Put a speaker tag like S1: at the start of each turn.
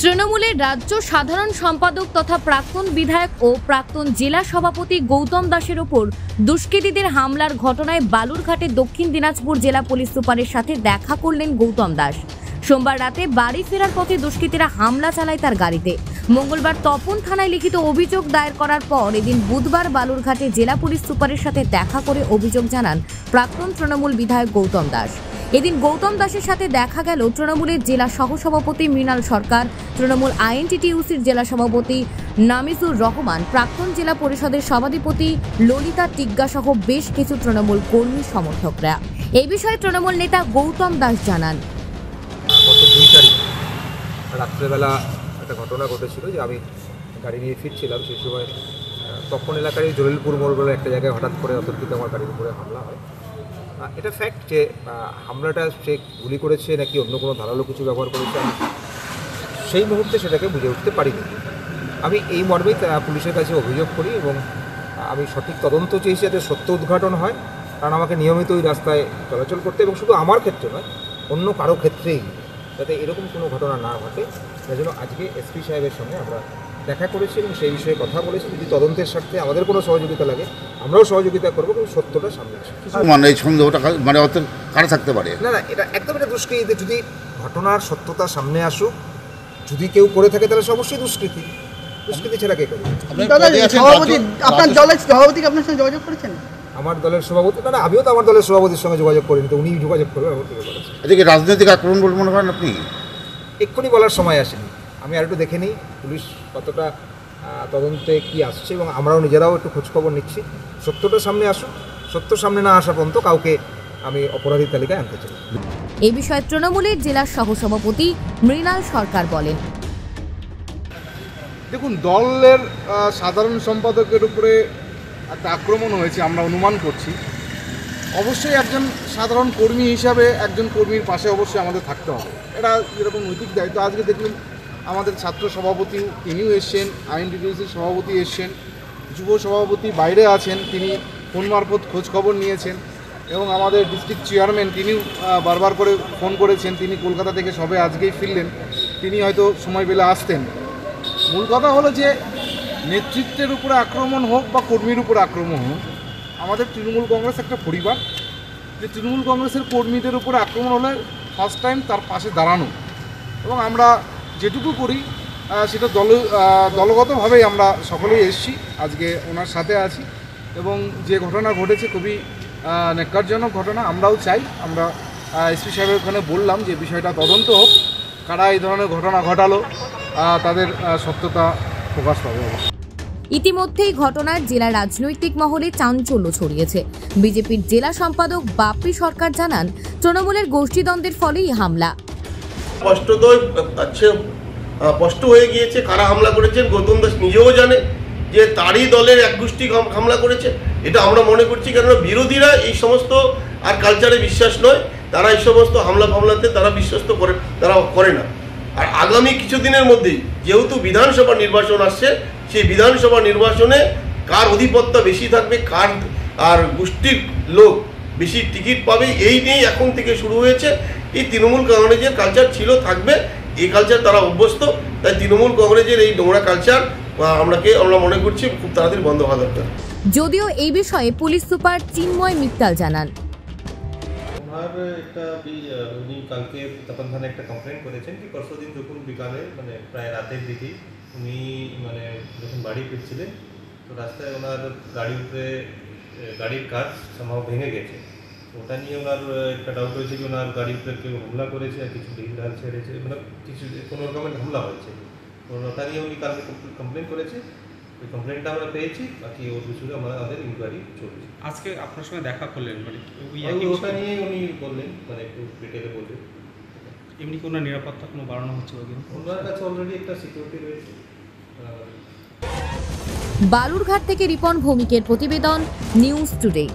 S1: তৃণমূলের রাজ্য সাধারণ সম্পাদক তথা প্রাক্তন বিধায়ক ও প্রাক্তন জেলা সভাপতি গৌতম দাসের ওপর দুষ্কৃতীদের হামলার ঘটনায় বালুরঘাটে দক্ষিণ দিনাজপুর জেলা পুলিশ সুপারের সাথে দেখা করলেন গৌতম দাস। সোমবার রাতে বাড়ি ফেরার পথে দুষ্কৃতীরা হামলা চালায় তার গাড়িতে। মঙ্গলবার তপন থানায় লিখিত অভিযোগ দায়ের করার পর এদিন বুধবার বালুরঘাটে জেলা পুলিশ সুপারের সাথে দেখা করে অভিযোগ জানান প্রাক্তন তৃণমূল বিধায়ক গৌতম দাস। এদিন গৌতম দাসের সাথে দেখা গেল তৃণমূলের জেলা সহসভাপতি মৃণাল সরকার, তৃণমূল আইএনটিটিইউসির জেলা সভাপতি নামিজুর রহমান, প্রাক্তন জেলা পরিষদের সভাধিপতি ললিতা টিগ্গা সহ বেশ কিছু তৃণমূল কর্মী সমর্থকরা। এই বিষয়ে তৃণমূল নেতা গৌতম দাস জানান,
S2: গত 2 তারিখ রাত্রেবেলা একটা ঘটনা ঘটেছিল যে আমি গাড়ি নিয়ে ফিরছিলাম। সেই সময় তখন এলাকায় জলিলপুর মোড় বলে একটা জায়গায় হঠাৎ করে অতর্কিত আমার গাড়ির উপরে হামলা হয়। এটা ফ্যাক্ট যে হামলাটা সে গুলি করেছে নাকি অন্য কোনো ধারালো কিছু ব্যবহার করেছে, আমি সেই মুহূর্তে সেটাকে বুঝে উঠতে পারিনি। আমি এই মর্মেই পুলিশের কাছে অভিযোগ করি এবং আমি সঠিক তদন্ত চেয়েছি যাতে সত্য উদ্ঘাটন হয়, কারণ আমাকে নিয়মিত ওই রাস্তায় চলাচল করতে এবং শুধু আমার ক্ষেত্রে নয় অন্য কারো ক্ষেত্রেই যাতে এরকম কোনো ঘটনা না ঘটে, তাই জন্য আজকে এসপি সাহেবের সঙ্গে আমরা দেখা করেছি এবং সেই বিষয়ে কথা বলেছি। যদি তদন্তের স্বার্থে আমাদের কোনো সহযোগিতা লাগে আমরাও সহযোগিতা করবো, কিন্তু সত্যটা সামনে আসে।
S3: মানে এই সন্দেহটা মানে অত কারা থাকতে পারে না,
S2: এটা একদম এটা দুষ্কৃতি। যদি ঘটনার সত্যতা সামনে আসুক, যদি কেউ করে থাকে তাহলে অবশ্যই দুষ্কৃতি ছাড়া কে করবে?
S4: আপনার দলের সভাপতিকে আপনার সঙ্গে যোগাযোগ করেছেন?
S2: আমার দলের সভাপতি না, আমিও তো আমার দলের সভাপতির সঙ্গে যোগাযোগ করিনি, তো উনি যোগাযোগ করবেন। আমার থেকে বলেছে
S3: এদিকে রাজনৈতিক আক্রমণ বলে মনে করেন আপনি?
S2: এক্ষুনি বলার সময় আসেনি, আমি আর একটু দেখে নিই পুলিশ কতটা তদন্তে কি আসছে এবং আমরাও নিজেরাও একটু খোঁজখবর নিচ্ছি। সত্যটা সামনে আসুক, সত্য সামনে না আসা পর্যন্ত কাউকে আমি অপরাধী তালিকায় আনতে চাই।
S1: এই বিষয়ে তৃণমূলের জেলা সহসভাপতি মৃণাল সরকার বলেন,
S5: দেখুন, দলের সাধারণ সম্পাদকের উপরে একটা আক্রমণ হয়েছে আমরা অনুমান করছি। অবশ্যই একজন সাধারণ কর্মী হিসাবে একজন কর্মীর পাশে অবশ্যই আমাদের থাকতে হবে, এটা যেরকম নৈতিক দায়িত্ব। আজকে দেখুন আমাদের ছাত্র সভাপতি তিনিও এসছেন, আইএনটিটিইউসির সভাপতি এসছেন, যুব সভাপতি বাইরে আছেন, তিনি ফোন মারফত খোঁজখবর নিয়েছেন এবং আমাদের ডিস্ট্রিক্ট চেয়ারম্যান তিনিও বারবার করে ফোন করেছেন। তিনি কলকাতা থেকে সবে আজকেই ফিরলেন, তিনি হয়তো সময় পেলে আসতেন। মূল কথা হলো যে নেতৃত্বের উপরে আক্রমণ হোক বা কর্মীর উপরে আক্রমণ হোক, আমাদের তৃণমূল কংগ্রেস একটা পরিবার, যে তৃণমূল কংগ্রেসের কর্মীদের উপরে আক্রমণ হলে ফার্স্ট টাইম তার পাশে দাঁড়ানো, এবং আমরা যেটুকু করি সেটা দলগতভাবেই আমরা সকলেই এসেছি, আজকে ওনার সাথে আছি। এবং যে ঘটনা ঘটেছে খুবই ন্যাক্কারজনক ঘটনা। আমরাও চাই, আমরা এসপি সাহেবের ওখানে বললাম যে বিষয়টা তদন্ত হোক, কারা এই ধরনের ঘটনা ঘটালো তাদের সত্যতা প্রকাশ পাবে।
S1: ইতিমধ্যেই ঘটনার জেলা রাজনৈতিক মহলে চাঞ্চল্য ছড়িয়েছে। বিজেপির জেলা সম্পাদক বাপি সরকার জানান, তৃণমূলের গোষ্ঠীদ্বন্দ্বের ফলেই হামলা।
S6: স্পষ্ট হয়ে গিয়েছে কারা হামলা করেছেন। গৌতম দাস নিজেও জানে যে তারই দলের এক গোষ্ঠী হামলা করেছে, এটা আমরা মনে করছি। কেননা বিরোধীরা এই সমস্ত আর কালচারে বিশ্বাস নয়, তারা এই সমস্ত হামলাতে তারা বিশ্বস্ত করে না। আর আগামী কিছুদিনের মধ্যেই যেহেতু বিধানসভা নির্বাচন আসছে, সেই বিধানসভা নির্বাচনে কার অধিপত্য বেশি থাকবে, কার আর গোষ্ঠীর লোক বেশি টিকিট পাবে, এই নিয়েই এখন থেকে শুরু হয়েছে। এই তৃণমূল কংগ্রেসের কালচার ছিল, থাকবে, এই কালচার তারা অভ্যস্ত। তাই তৃণমূল কংগ্রেসের এই নোংরা কালচার আমরা মনে করছি খুব তাড়াতাড়ি বন্ধ হওয়া দরকার।
S1: যদিও এই বিষয়ে পুলিশ সুপার চিন্ময় মিত্তাল জানান,
S7: উনি কালকে তপন থানায় একটা কমপ্লেন করেছেন কি পরশু দিন যখন বিকালে প্রায় রাতের দিকে উনি যখন বাড়ি ফিরছিলেন, তো রাস্তায় ওনার গাড়ির কাঁচ সম্ভব ভেঙে গেছে। ওটা নিয়ে ওনার একটা ডাউট হয়েছে যে ওনার গাড়ির উপরে কেউ হামলা করেছে আর কিছু ঢিল ছেড়েছে, কিছু কোনো রকমের হামলা হয়েছে। তো ওটা নিয়ে উনি কালকে কমপ্লেন করেছে, ওই কমপ্লেনটা আমরা পেয়েছি, বাকি ওর বিষয়ে আমাদের ইনকোয়ারি চলছে।
S8: আজকে আপনার সঙ্গে দেখা করলেন
S7: ওটা নিয়ে উনি বললেন, একটু ডিটেলে বললেন।
S8: এমনি কোনো নিরাপত্তা কোনো বাড়ানো হচ্ছে?
S7: ওনার কাছে অলরেডি একটা সিকিউরিটি রয়েছে।
S1: বালুরঘাট থেকে রিপন ভৌমিকের প্রতিবেদন, নিউজ টুডে।